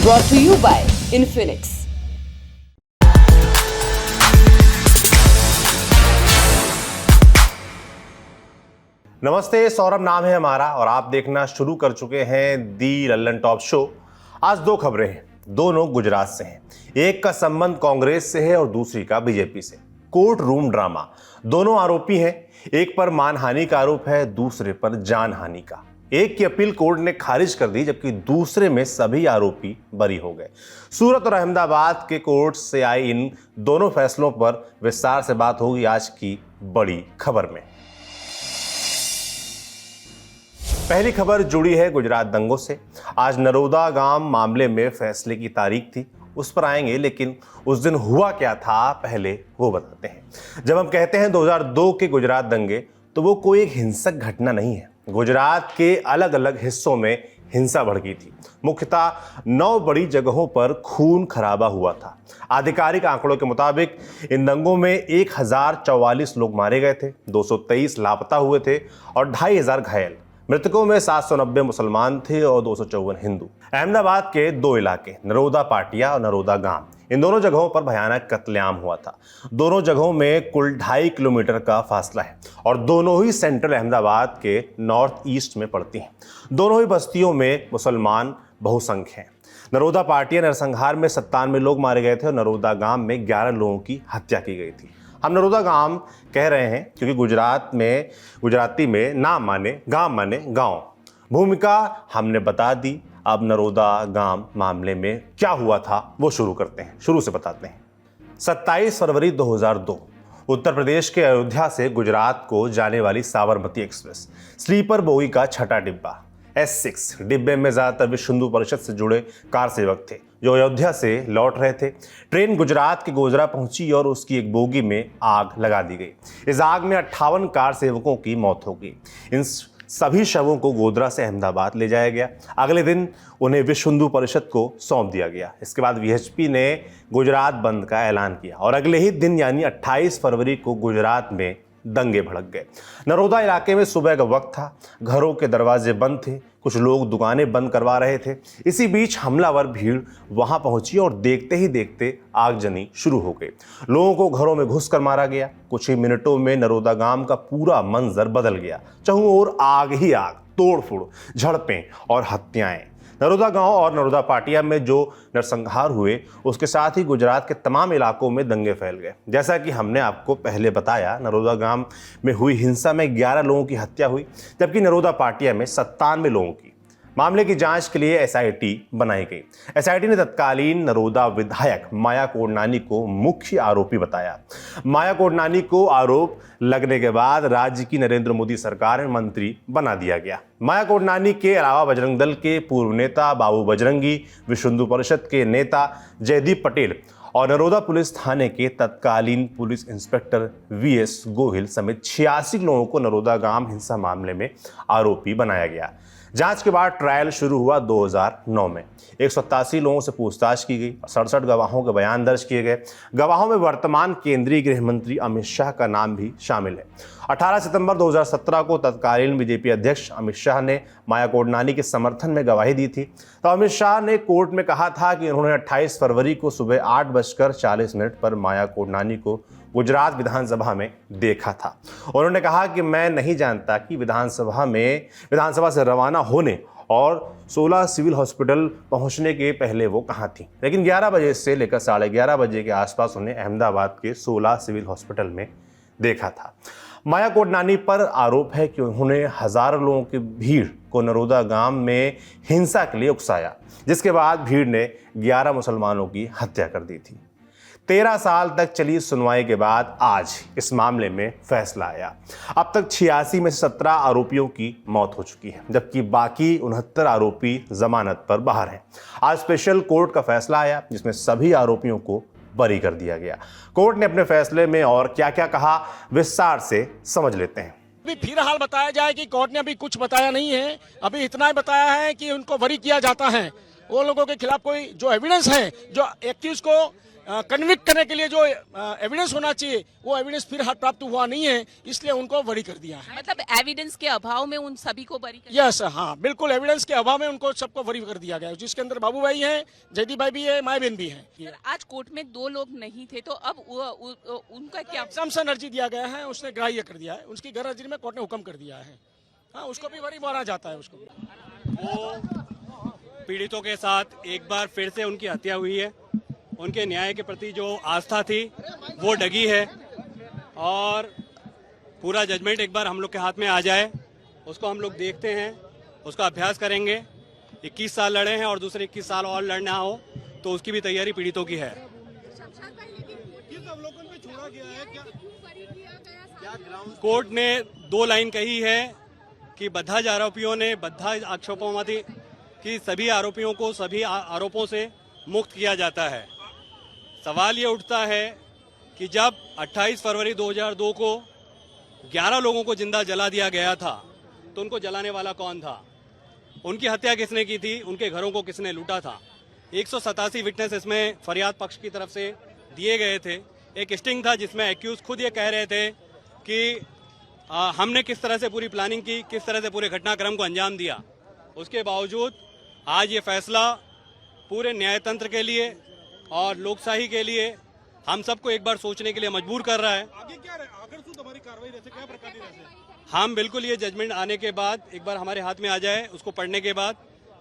brought to you by Infinix. नमस्ते, सौरभ नाम है हमारा और आप देखना शुरू कर चुके हैं दी लल्लन टॉप शो। आज दो खबरें हैं, दोनों गुजरात से हैं। एक का संबंध कांग्रेस से है और दूसरी का बीजेपी से। कोर्ट रूम ड्रामा, दोनों आरोपी हैं। एक पर मानहानि का आरोप है, दूसरे पर जानहानि का। एक की अपील कोर्ट ने खारिज कर दी, जबकि दूसरे में सभी आरोपी बरी हो गए। सूरत और अहमदाबाद के कोर्ट से आए इन दोनों फैसलों पर विस्तार से बात होगी आज की बड़ी खबर में। पहली खबर जुड़ी है गुजरात दंगों से। आज नरोदा गांव मामले में फैसले की तारीख थी, उस पर आएंगे, लेकिन उस दिन हुआ क्या था पहले वो बताते हैं। जब हम कहते हैं 2002 के गुजरात दंगे, तो वो कोई एक हिंसक घटना नहीं है। गुजरात के अलग अलग हिस्सों में हिंसा भड़की थी। मुख्यतः 9 बड़ी जगहों पर खून खराबा हुआ था। आधिकारिक आंकड़ों के मुताबिक इन दंगों में 1044 लोग मारे गए थे, 223 लापता हुए थे और 2500 घायल। मृतकों में 790 मुसलमान थे और 254 हिंदू। अहमदाबाद के दो इलाके, नरोदा पाटिया और नरोदा गांव, इन दोनों जगहों पर भयानक कत्लेआम हुआ था। दोनों जगहों में कुल 2.5 किलोमीटर का फासला है और दोनों ही सेंट्रल अहमदाबाद के नॉर्थ ईस्ट में पड़ती हैं। दोनों ही बस्तियों में मुसलमान बहुसंख्य हैं। नरोदा पाटिया नरसंहार में 97 लोग मारे गए थे और नरोदा गांव में 11 लोगों की हत्या की गई थी। हम नरोदा गांव कह रहे हैं क्योंकि गुजराती में नाम माने गांव माने गांव। भूमिका हमने बता दी, अब नरोदा गांव मामले में क्या हुआ था वो शुरू करते हैं, शुरू से बताते हैं। 27 फरवरी 2002 उत्तर प्रदेश के अयोध्या से गुजरात को जाने वाली साबरमती एक्सप्रेस स्लीपर बोगी का छठा डिब्बा S6 डिब्बे में ज्यादातर विश्व हिंदू परिषद से जुड़े कार सेवक थे जो अयोध्या से लौट रहे थे। ट्रेन गुजरात के गोजरा पहुंची और उसकी एक बोगी में आग लगा दी गई। इस आग में 58 कार सेवकों की मौत हो गई। इन सभी शवों को गोधरा से अहमदाबाद ले जाया गया। अगले दिन उन्हें विश्व हिंदू परिषद को सौंप दिया गया। इसके बाद VHP ने गुजरात बंद का ऐलान किया और अगले ही दिन यानी 28 फरवरी को गुजरात में दंगे भड़क गए। नरोदा इलाके में सुबह का वक्त था, घरों के दरवाजे बंद थे, कुछ लोग दुकानें बंद करवा रहे थे। इसी बीच हमलावर भीड़ वहां पहुंची और देखते ही देखते आगजनी शुरू हो गई। लोगों को घरों में घुसकर मारा गया। कुछ ही मिनटों में नरोदा गांव का पूरा मंजर बदल गया। चारों ओर आग ही आग, तोड़फोड़, झड़पें और हत्याएं। नरोदा गांव और नरोदा पाटिया में जो नरसंहार हुए, उसके साथ ही गुजरात के तमाम इलाकों में दंगे फैल गए। जैसा कि हमने आपको पहले बताया, नरोदा गांव में हुई हिंसा में 11 लोगों की हत्या हुई, जबकि नरोदा पाटिया में 97 लोगों की। मामले की जांच के लिए SIT बनाई गई। SIT ने तत्कालीन नरोदा विधायक माया कोडनानी को मुख्य आरोपी बताया। माया कोडनानी को आरोप लगने के बाद राज्य की नरेंद्र मोदी सरकार में मंत्री बना दिया गया। माया कोडनानी के अलावा बजरंग दल के पूर्व नेता बाबू बजरंगी, विश्व हिंदू परिषद के नेता जयदीप पटेल और नरोदा पुलिस थाने के तत्कालीन पुलिस इंस्पेक्टर VS गोहिल समेत 86 लोगों को नरोदा गांव हिंसा मामले में आरोपी बनाया गया। जांच के बाद ट्रायल शुरू हुआ 2009 में। 187 लोगों से पूछताछ की गई। 67 गवाहों के बयान दर्ज किए गए। गवाहों में वर्तमान केंद्रीय गृह मंत्री अमित शाह का नाम भी शामिल है। 18 सितंबर 2017 को तत्कालीन BJP अध्यक्ष अमित शाह ने माया कोडनानी के समर्थन में गवाही दी थी। तो अमित शाह ने कोर्ट में कहा था कि उन्होंने 28 फरवरी को सुबह 8:40 पर माया कोडनानी को गुजरात विधानसभा में देखा था। उन्होंने कहा कि मैं नहीं जानता कि विधानसभा से रवाना होने और 16 सिविल हॉस्पिटल पहुंचने के पहले वो कहाँ थी, लेकिन 11 बजे से लेकर 11:30 बजे के आसपास उन्हें अहमदाबाद के 16 सिविल हॉस्पिटल में देखा था। माया कोडनानी पर आरोप है कि उन्होंने हजारों लोगों की भीड़ को नरोदा गांव में हिंसा के लिए उकसाया, जिसके बाद भीड़ ने 11 मुसलमानों की हत्या कर दी थी। 13 साल तक चली सुनवाई के बाद आज इस मामले में फैसला आया। अब तक 86 में से 17 आरोपियों की मौत हो चुकी है, जबकि बाकी 69 आरोपी जमानत पर बाहर हैं। आज स्पेशल कोर्ट का फैसला आया, जिसमें सभी आरोपियों को बरी कर दिया गया। कोर्ट ने अपने फैसले में और क्या क्या कहा, विस्तार से समझ लेते हैं। अभी फिलहाल बताया जाए कि कोर्ट ने अभी कुछ बताया नहीं है। अभी इतना ही बताया है कि उनको बरी किया जाता है। वो लोगों के खिलाफ कोई जो एविडेंस है, जो एक्यूज को कन्विक्ट करने के लिए जो एविडेंस होना चाहिए वो एविडेंस फिर हाथ प्राप्त हुआ नहीं है, इसलिए उनको बरी कर दिया है। मतलब एविडेंस के अभाव में उन सभी को बरी कर यस, हाँ बिल्कुल, एविडेंस के अभाव में उनको सबको बरी कर दिया गया है, जिसके अंदर बाबू भाई है, जयदीप भाई भी है, माया बहन भी है। सर, आज कोर्ट में 2 लोग नहीं थे, तो अब उनका क्या? एग्जाम्पशन अर्जी दिया गया है, उसने ग्राह्य कर दिया है, उसकी गैर हाजिरी में कोर्ट ने हुक्म कर दिया है। हाँ, उसको भी बरी माना जाता है। उसको भी वो पीड़ितों के साथ एक बार फिर से उनकी हत्या हुई है। उनके न्याय के प्रति जो आस्था थी वो डगी है, और पूरा जजमेंट एक बार हम लोग के हाथ में आ जाए, उसको हम लोग देखते हैं, उसका अभ्यास करेंगे। 21 साल लड़े हैं और दूसरे 21 साल और लड़ना हो तो उसकी भी तैयारी पीड़ितों की है। कोर्ट ने 2 लाइन कही है कि બધા જ आरोपियों ने બધા आक्षेपों कि सभी आरोपियों को सभी आरोपों से मुक्त किया जाता है। सवाल ये उठता है कि जब 28 फरवरी 2002 को 11 लोगों को जिंदा जला दिया गया था तो उनको जलाने वाला कौन था? उनकी हत्या किसने की थी? उनके घरों को किसने लूटा था? 187 विटनेस इसमें फरियाद पक्ष की तरफ से दिए गए थे। एक स्टिंग था जिसमें एक्यूज खुद ये कह रहे थे कि हमने किस तरह से पूरी प्लानिंग की, किस तरह से पूरे घटनाक्रम को अंजाम दिया। उसके बावजूद आज ये फैसला पूरे न्यायतंत्र के लिए और लोकशाही के लिए हम सबको एक बार सोचने के लिए मजबूर कर रहा है। आगे क्या आखिर શું તમારી કાર્યવાહી રહેશે, क्या प्रकार की રહેશે? हम बिल्कुल ये जजमेंट आने के बाद एक बार हमारे हाथ में आ जाए, उसको पढ़ने के बाद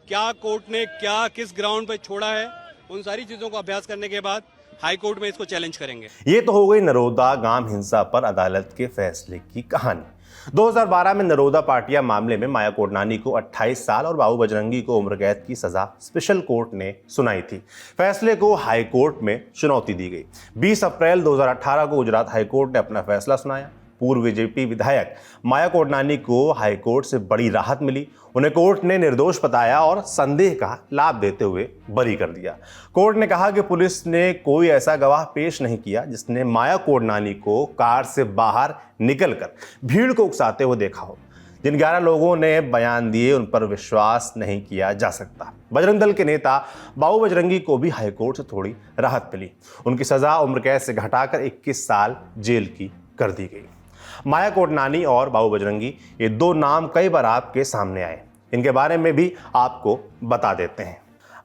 क्या कोर्ट ने क्या किस ग्राउंड पे छोड़ा है, उन सारी चीजों को अभ्यास करने के बाद हाई कोर्ट में इसको चैलेंज करेंगे। ये तो हो गई नरोदा गांव हिंसा पर अदालत के फैसले की कहानी। 2012 में नरोदा पाटिया मामले में माया कोडनानी को 28 साल और बाबू बजरंगी को उम्र कैद की सजा स्पेशल कोर्ट ने सुनाई थी। फैसले को हाई कोर्ट में चुनौती दी गई। 20 अप्रैल 2018 को गुजरात हाई कोर्ट ने अपना फैसला सुनाया। पूर्व बीजेपी विधायक माया कोडनानी को हाई कोर्ट से बड़ी राहत मिली। उन्हें कोर्ट ने निर्दोष बताया और संदेह का लाभ देते हुए बरी कर दिया। कोर्ट ने कहा कि पुलिस ने कोई ऐसा गवाह पेश नहीं किया जिसने माया कोडनानी को कार से बाहर निकलकर भीड़ को उकसाते हुए देखा हो। जिन 11 लोगों ने बयान दिए उन पर विश्वास नहीं किया जा सकता। बजरंग दल के नेता बाबू बजरंगी को भी हाईकोर्ट से थोड़ी राहत मिली। उनकी सजा उम्र कैद से घटाकर 21 साल जेल की कर दी गई। माया कोडनानी और बाबू बजरंगी, ये 2 नाम कई बार आपके सामने आए। इनके बारे में भी आपको बता देते हैं।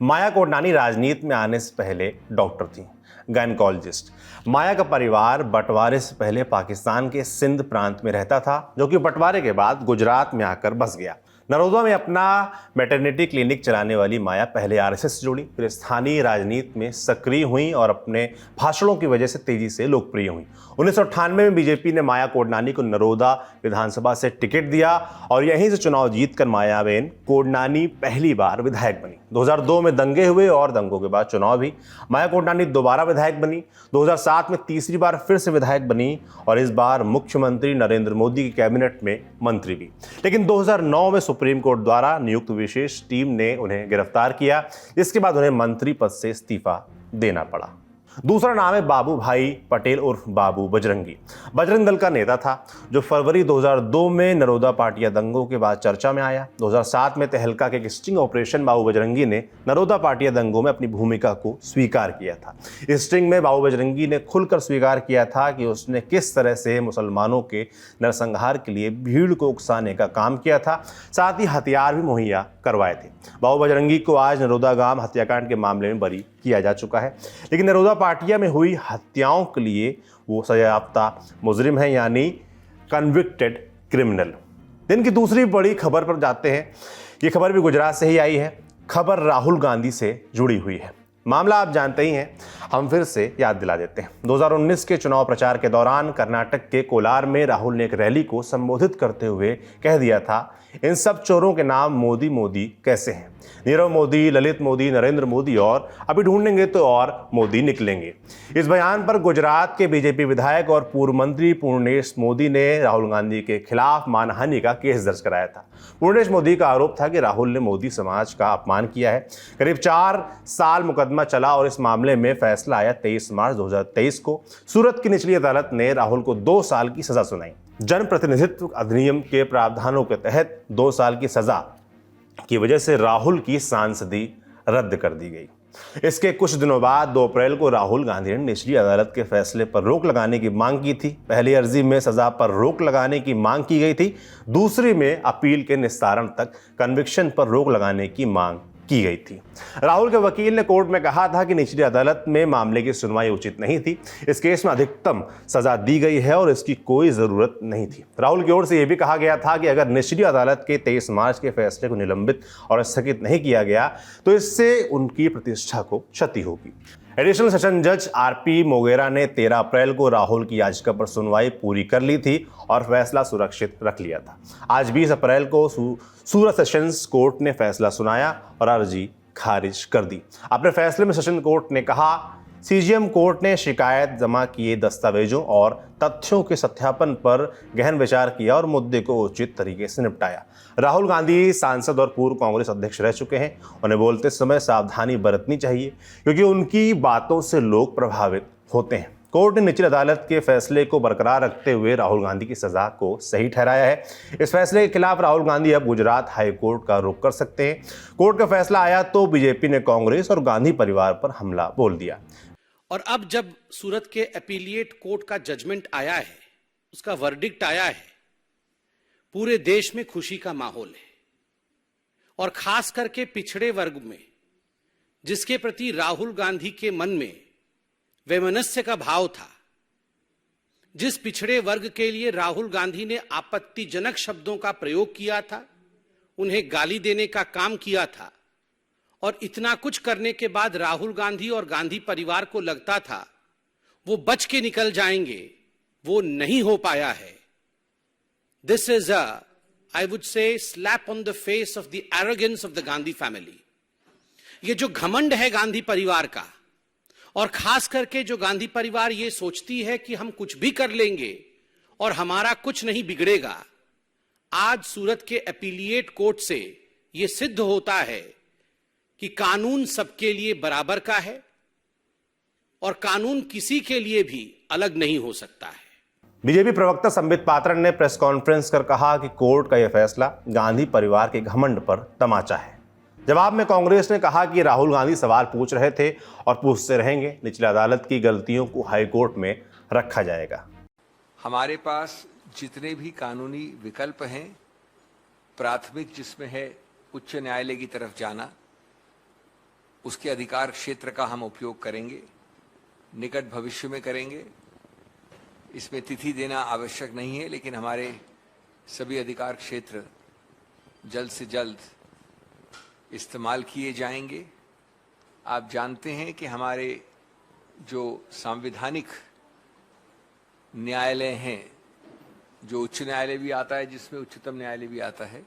माया कोडनानी राजनीति में आने से पहले डॉक्टर थी, गायनकोलॉजिस्ट। माया का परिवार बंटवारे से पहले पाकिस्तान के सिंध प्रांत में रहता था, जो कि बंटवारे के बाद गुजरात में आकर बस गया। नरोदा में अपना मैटरनिटी क्लिनिक चलाने वाली माया पहले आरएसएस से जुड़ी, फिर स्थानीय राजनीति में सक्रिय हुई और अपने भाषणों की वजह से तेजी से लोकप्रिय हुई। 1998 में बीजेपी ने माया कोडनानी को नरोदा विधानसभा से टिकट दिया और यहीं से चुनाव जीतकर मायाबेन कोडनानी पहली बार विधायक बनी। 2002 में दंगे हुए और दंगों के बाद चुनाव भी। माया कोडनानी दोबारा विधायक बनी। 2007 में तीसरी बार फिर से विधायक बनी और इस बार मुख्यमंत्री नरेंद्र मोदी की कैबिनेट में मंत्री भी। लेकिन 2009 में सुप्रीम कोर्ट द्वारा नियुक्त विशेष टीम ने उन्हें गिरफ्तार किया, जिसके बाद उन्हें मंत्री पद से इस्तीफा देना पड़ा। दूसरा नाम है बाबू भाई पटेल उर्फ बाबू बजरंगी। बजरंग दल का नेता था जो फरवरी 2002 में नरोदा पाटिया दंगों के बाद चर्चा में आया। 2007 में तहलका के एक स्टिंग ऑपरेशन बाबू बजरंगी ने नरोदा पाटिया दंगों में अपनी भूमिका को स्वीकार किया था। इस स्टिंग में बाबू बजरंगी ने खुलकर स्वीकार किया था कि उसने किस तरह से मुसलमानों के नरसंहार के लिए भीड़ को उकसाने का काम किया था, साथ ही हथियार भी मुहैया करवाए थे। बाबू बजरंगी को आज नरोदा गांव हत्याकांड के मामले में बरी किया जा चुका है, लेकिन नरोदा पाटिया में हुई हत्याओं के लिए वो सजायाफ्ता मुजरिम है, यानी कन्विक्टेड क्रिमिनल। दिन की दूसरी बड़ी खबर पर जाते हैं। ये खबर भी गुजरात से ही आई है। खबर राहुल गांधी से जुड़ी हुई है। मामला आप जानते ही हैं, हम फिर से याद दिला देते हैं। 2019 के चुनाव प्रचार के दौरान कर्नाटक के कोलार में राहुल ने एक रैली को संबोधित करते हुए कह दिया था, इन सब चोरों के नाम मोदी मोदी कैसे हैं? नीरव मोदी, ललित मोदी, नरेंद्र मोदी और अभी ढूंढेंगे तो और मोदी निकलेंगे। इस बयान पर गुजरात के बीजेपी विधायक और पूर्व मंत्री पूर्णेश मोदी ने राहुल गांधी के खिलाफ मानहानि का केस दर्ज कराया था। पूर्णेश मोदी का आरोप था कि राहुल ने मोदी समाज का अपमान किया है। करीब 4 साल मुकदमा चला और इस मामले में फैसला आया 23 मार्च 2023 को। सूरत की निचली अदालत ने राहुल को 2 साल की सजा सुनाई। जनप्रतिनिधित्व अधिनियम के प्रावधानों के तहत 2 साल की सजा की वजह से राहुल की सांसदी रद्द कर दी गई। इसके कुछ दिनों बाद 2 अप्रैल को राहुल गांधी ने निचली अदालत के फैसले पर रोक लगाने की मांग की थी। पहली अर्जी में सजा पर रोक लगाने की मांग की गई थी, दूसरी में अपील के निस्तारण तक कन्विक्शन पर रोक लगाने की मांग की गई थी। राहुल के वकील ने कोर्ट में कहा था कि निचली अदालत में मामले की सुनवाई उचित नहीं थी। इस केस में अधिकतम सजा दी गई है और इसकी कोई जरूरत नहीं थी। राहुल की ओर से यह भी कहा गया था कि अगर निचली अदालत के 23 मार्च के फैसले को निलंबित और स्थगित नहीं किया गया तो इससे उनकी प्रतिष्ठा को क्षति होगी। एडिशनल सेशन जज आरपी मोगेरा ने 13 अप्रैल को राहुल की याचिका पर सुनवाई पूरी कर ली थी और फैसला सुरक्षित रख लिया था। आज 20 अप्रैल को सूरत सेशंस कोर्ट ने फैसला सुनाया और अर्जी खारिज कर दी। अपने फैसले में सेशन कोर्ट ने कहा, सीजीएम कोर्ट ने शिकायत जमा किए दस्तावेजों और तथ्यों के सत्यापन पर गहन विचार किया और मुद्दे को उचित तरीके से निपटाया। राहुल गांधी सांसद और पूर्व कांग्रेस अध्यक्ष रह चुके हैं। उन्हें बोलते समय सावधानी बरतनी चाहिए क्योंकि उनकी बातों से लोग प्रभावित होते हैं। कोर्ट ने निचली अदालत के फैसले को बरकरार रखते हुए राहुल गांधी की सजा को सही ठहराया है। इस फैसले के खिलाफ राहुल गांधी अब गुजरात हाई कोर्ट का रुख कर सकते हैं। कोर्ट का फैसला आया तो बीजेपी ने कांग्रेस और गांधी परिवार पर हमला बोल दिया। और अब जब सूरत के अपीलिएट कोर्ट का जजमेंट आया है, उसका वर्डिक्ट आया है, पूरे देश में खुशी का माहौल है। और खास करके पिछड़े वर्ग में, जिसके प्रति राहुल गांधी के मन में वैमनस्य का भाव था, जिस पिछड़े वर्ग के लिए राहुल गांधी ने आपत्तिजनक शब्दों का प्रयोग किया था, उन्हें गाली देने का काम किया था, और इतना कुछ करने के बाद राहुल गांधी और गांधी परिवार को लगता था वो बच के निकल जाएंगे, वो नहीं हो पाया है। This is I would say slap on the face of the arrogance of the Gandhi family. ये जो घमंड है गांधी परिवार का, और खास करके जो गांधी परिवार ये सोचती है कि हम कुछ भी कर लेंगे और हमारा कुछ नहीं बिगड़ेगा, आज सूरत के अपीलिएट कोर्ट से ये सिद्ध होता है कि कानून सबके लिए बराबर का है और कानून किसी के लिए भी अलग नहीं हो सकता है। बीजेपी प्रवक्ता संबित पात्रा ने प्रेस कॉन्फ्रेंस कर कहा कि कोर्ट का यह फैसला गांधी परिवार के घमंड पर तमाचा है। जवाब में कांग्रेस ने कहा कि राहुल गांधी सवाल पूछ रहे थे और पूछते रहेंगे। निचली अदालत की गलतियों को हाई कोर्ट में रखा जाएगा। हमारे पास जितने भी कानूनी विकल्प हैं, प्राथमिक जिसमें है उच्च न्यायालय की तरफ जाना, उसके अधिकार क्षेत्र का हम उपयोग करेंगे, निकट भविष्य में करेंगे। इसमें तिथि देना आवश्यक नहीं है, लेकिन हमारे सभी अधिकार क्षेत्र जल्द से जल्द इस्तेमाल किए जाएंगे। आप जानते हैं कि हमारे जो संवैधानिक न्यायालय हैं, जो उच्च न्यायालय भी आता है, जिसमें उच्चतम न्यायालय भी आता है,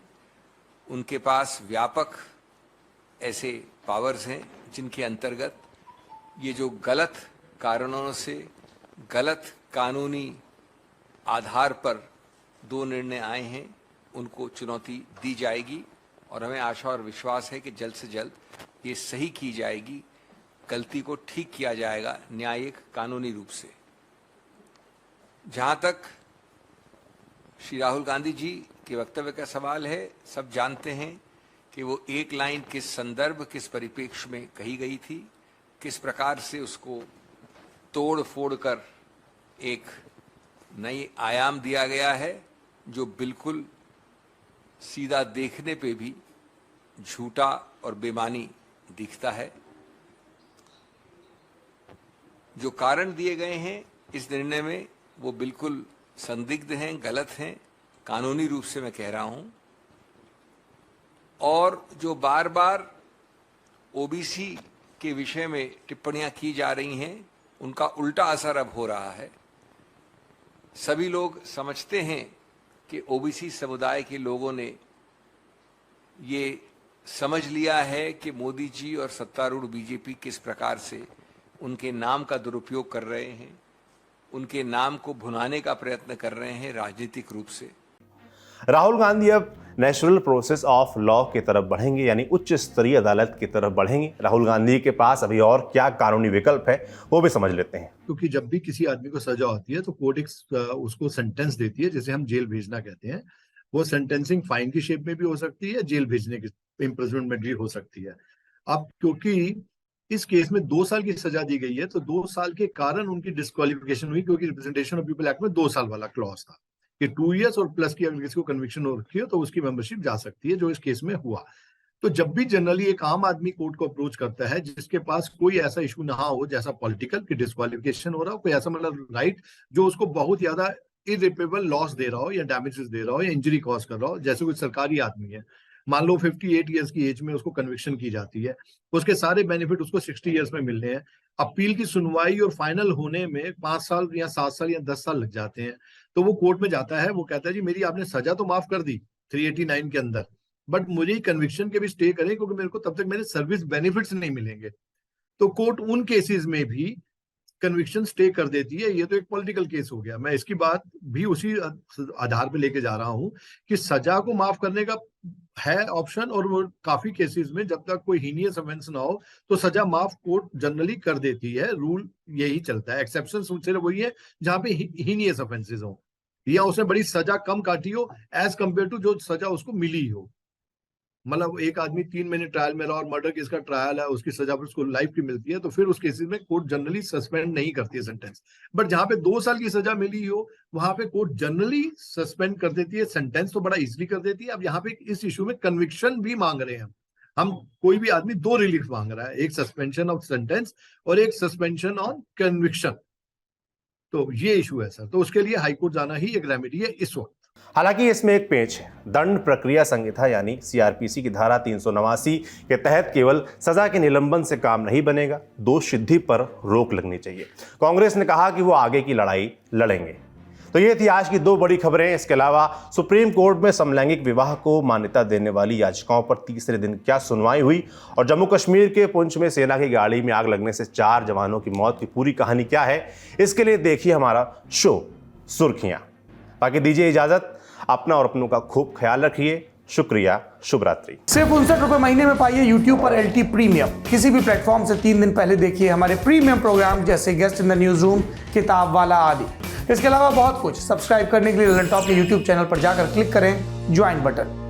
उनके पास व्यापक ऐसे पावर्स हैं जिनके अंतर्गत ये जो गलत कारणों से गलत कानूनी आधार पर 2 निर्णय आए हैं, उनको चुनौती दी जाएगी। और हमें आशा और विश्वास है कि जल्द से जल्द ये सही की जाएगी, गलती को ठीक किया जाएगा न्यायिक कानूनी रूप से। जहाँ तक श्री राहुल गांधी जी के वक्तव्य का सवाल है, सब जानते हैं कि वो एक लाइन किस संदर्भ, किस परिप्रेक्ष्य में कही गई थी, किस प्रकार से उसको तोड़ फोड़ कर एक नई आयाम दिया गया है, जो बिल्कुल सीधा देखने पे भी झूठा और बेमानी दिखता है। जो कारण दिए गए हैं इस निर्णय में, वो बिल्कुल संदिग्ध हैं, गलत हैं, कानूनी रूप से मैं कह रहा हूं। और जो बार बार ओबीसी के विषय में टिप्पणियां की जा रही हैं, उनका उल्टा असर अब हो रहा है। सभी लोग समझते हैं कि ओबीसी समुदाय के लोगों ने ये समझ लिया है कि मोदी जी और सत्तारूढ़ बीजेपी किस प्रकार से उनके नाम का दुरुपयोग कर रहे हैं, उनके नाम को भुनाने का प्रयत्न कर रहे हैं राजनीतिक रूप से। राहुल गांधी अब नेचुरल प्रोसेस ऑफ लॉ की तरफ बढ़ेंगे, यानी उच्च स्तरीय अदालत की तरफ बढ़ेंगे। राहुल गांधी के पास अभी और क्या कानूनी विकल्प है, वो भी समझ लेते हैं। क्योंकि जब भी किसी आदमी को सजा होती है तो कोर्ट एक उसको सेंटेंस देती है, जिसे हम जेल भेजना कहते हैं। वो सेंटेंसिंग फाइन की शेप में भी हो सकती है, जेल भेजने की, इम्प्रिजनमेंट भी हो सकती है। अब क्योंकि इस केस में 2 साल की सजा दी गई है, तो 2 साल के कारण उनकी डिस्क्वालिफिकेशन हुई, क्योंकि रिप्रेजेंटेशन ऑफ पीपल एक्ट में 2 साल वाला क्लॉज था कि 2 इयर्स और प्लस की अगर किसी को कन्विक्शन हो रखी हो तो उसकी मेंबरशिप जा सकती है, जो इस केस में हुआ। तो जब भी जनरली एक आम आदमी कोर्ट को अप्रोच करता है जिसके पास कोई ऐसा इशू ना हो जैसा पॉलिटिकल की डिस्क्वालिफिकेशन हो रहा हो, कोई ऐसा मतलब राइट जो उसको बहुत ज्यादा इरिपेबल लॉस दे रहा हो या डैमेजेस दे रहा हो या इंजरी कॉज कर रहा हो, जैसे कोई सरकारी आदमी है, मान लो 58 ईयर्स की एज में उसको कन्विक्शन की जाती है, उसके सारे बेनिफिट उसको 60 ईयर्स में मिलने हैं, अपील की सुनवाई और फाइनल होने में 5 साल या 7 साल या 10 साल लग जाते हैं, तो वो कोर्ट में जाता है, वो कहता है जी मेरी आपने सजा तो माफ कर दी 389 के अंदर, बट मुझे कन्विक्शन के भी स्टे करें क्योंकि मेरे को तब तक मेरे सर्विस बेनिफिट्स नहीं मिलेंगे। तो कोर्ट उन केसेस में भी कन्विक्शन स्टे कर देती है। ये तो एक पॉलिटिकल केस हो गया, मैं इसकी बात भी उसी आधार पे लेके जा रहा हूं कि सजा को माफ करने का है ऑप्शन, और वो काफी केसेस में जब तक कोई हीनियस ऑफेंस ना हो तो सजा माफ कोर्ट जनरली कर देती है, रूल यही चलता है। एक्सेप्शन सिर्फ वही है जहां पे हीनियस ऑफेंसेस हो या उसने बड़ी सजा कम काटी हो एज कंपेयर टू जो सजा उसको मिली हो। मतलब एक आदमी 3 महीने ट्रायल में रहा और मर्डर केस का ट्रायल है, उसकी सजा पर उसको लाइफ की मिलती है, तो फिर उस केसेस में कोर्ट जनरली सस्पेंड नहीं करती है सेंटेंस। बट जहां पे 2 साल की सजा मिली हो वहां पे कोर्ट जनरली सस्पेंड कर देती है, सेंटेंस तो बड़ा इजीली कर देती है। अब यहाँ पे इस इशू में कन्विक्शन भी मांग रहे हैं हम कोई भी आदमी 2 रिलीफ मांग रहा है, एक सस्पेंशन ऑफ सेंटेंस और एक सस्पेंशन ऑन कन्विक्शन। तो ये इशू है सर, तो उसके लिए हाईकोर्ट जाना ही एक रेमेडी है इस वक्त। हालांकि इसमें एक पेच है। दंड प्रक्रिया संहिता यानी सीआरपीसी की धारा 389 के तहत केवल सजा के निलंबन से काम नहीं बनेगा, दोष सिद्धि पर रोक लगनी चाहिए। कांग्रेस ने कहा कि वो आगे की लड़ाई लड़ेंगे। तो ये थी आज की 2 बड़ी खबरें। इसके अलावा सुप्रीम कोर्ट में समलैंगिक विवाह को मान्यता देने वाली याचिकाओं पर तीसरे दिन क्या सुनवाई हुई, और जम्मू कश्मीर के पुंछ में सेना की गाड़ी में आग लगने से 4 जवानों की मौत की पूरी कहानी क्या है, इसके लिए देखिए हमारा शो सुर्खियां। बाकी दीजिए इजाजत, अपना और अपनों का खूब ख्याल रखिए। शुक्रिया, शुभ रात्रि। सिर्फ 59 रुपए महीने में पाइए YouTube पर LT प्रीमियम। किसी भी प्लेटफॉर्म से 3 दिन पहले देखिए हमारे प्रीमियम प्रोग्राम जैसे guest in the news room, किताब वाला आदि। इसके अलावा बहुत कुछ। सब्सक्राइब करने के लिए ललन टॉप के YouTube चैनल पर जाकर क्लिक करें ज्वाइन बटन।